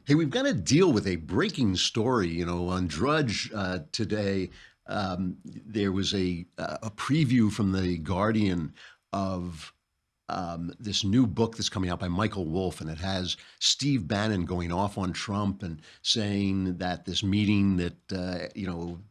Hey, we've got to deal with a breaking story. On Drudge today, there was a preview from the Guardian of this new book that's coming out by Michael Wolff, and it has Steve Bannon going off on Trump and saying that this meeting that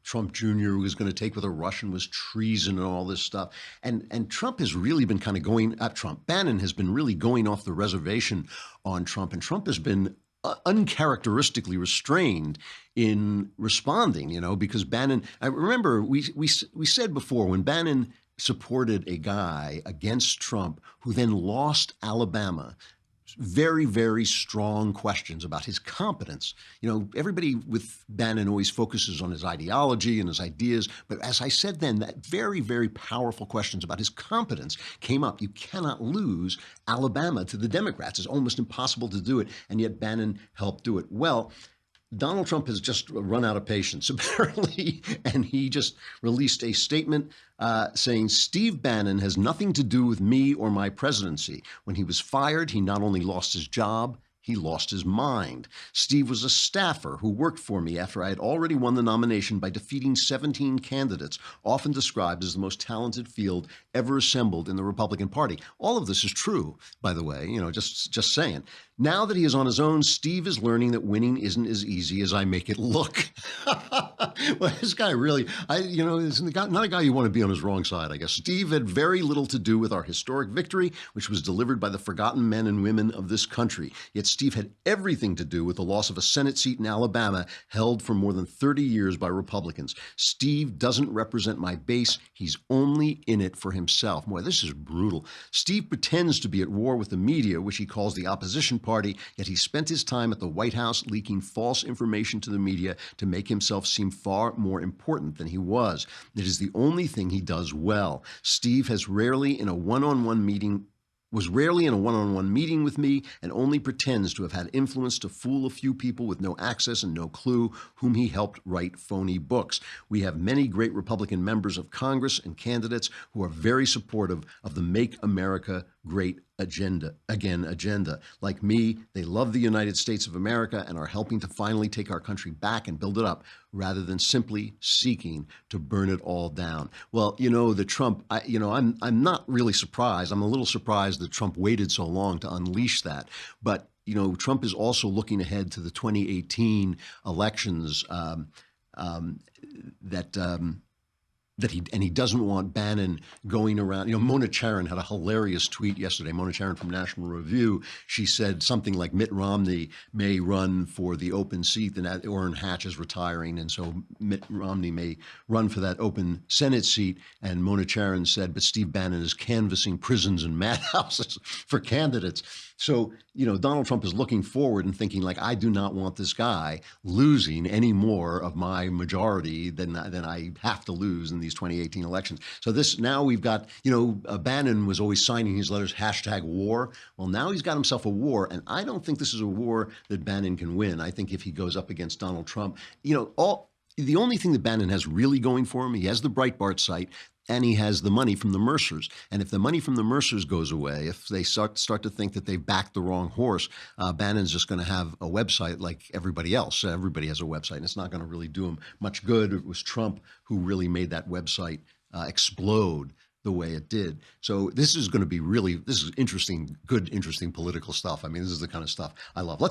Trump Jr. was going to take with a Russian was treason and all this stuff. And Trump has really been kind of going at Trump. Bannon has been really going off the reservation on Trump, and Trump has been uncharacteristically restrained in responding, because Bannon, I remember we said before when Bannon supported a guy against Trump who then lost Alabama, very, very strong questions about his competence. Everybody with Bannon always focuses on his ideology and his ideas. But as I said then, that very, very powerful questions about his competence came up. You cannot lose Alabama to the Democrats. It's almost impossible to do it. And yet Bannon helped do it. Well, Donald Trump has just run out of patience, apparently, and he just released a statement saying Steve Bannon has nothing to do with me or my presidency. When he was fired, he not only lost his job, he lost his mind. Steve was a staffer who worked for me after I had already won the nomination by defeating 17 candidates, often described as the most talented field ever assembled in the Republican Party. All of this is true, by the way, just saying. Now that he is on his own, Steve is learning that winning isn't as easy as I make it look. Well, this guy really, is not a guy you want to be on his wrong side, I guess. Steve had very little to do with our historic victory, which was delivered by the forgotten men and women of this country. Yet Steve had everything to do with the loss of a Senate seat in Alabama held for more than 30 years by Republicans. Steve doesn't represent my base. He's only in it for himself. Boy, this is brutal. Steve pretends to be at war with the media, which he calls the opposition party, yet he spent his time at the White House leaking false information to the media to make himself seem far more important than he was. It is the only thing he does well. Steve has was rarely in a one-on-one meeting with me and only pretends to have had influence to fool a few people with no access and no clue whom he helped write phony books. We have many great Republican members of Congress and candidates who are very supportive of the Make America Great agenda. Like me, they love the United States of America and are helping to finally take our country back and build it up rather than simply seeking to burn it all down. Well, the Trump, I'm not really surprised. I'm a little surprised that Trump waited so long to unleash that. But, Trump is also looking ahead to the 2018 elections that he doesn't want Bannon going around. Mona Charen had a hilarious tweet yesterday. Mona Charen from National Review. She said something like Mitt Romney may run for the open seat, and Orrin Hatch is retiring, and so Mitt Romney may run for that open Senate seat. And Mona Charen said, but Steve Bannon is canvassing prisons and madhouses for candidates. So, Donald Trump is looking forward and thinking, like, I do not want this guy losing any more of my majority than I have to lose in these 2018 elections. So now we've got, Bannon was always signing his letters, #war. Well, now he's got himself a war. And I don't think this is a war that Bannon can win. I think if he goes up against Donald Trump, the only thing that Bannon has really going for him, he has the Breitbart site, and he has the money from the Mercers. And if the money from the Mercers goes away, if they start to think that they've backed the wrong horse, Bannon's just going to have a website like everybody else. Everybody has a website, and it's not going to really do him much good. It was Trump who really made that website explode the way it did. So this is going to be this is interesting, good, interesting political stuff. I mean, this is the kind of stuff I love.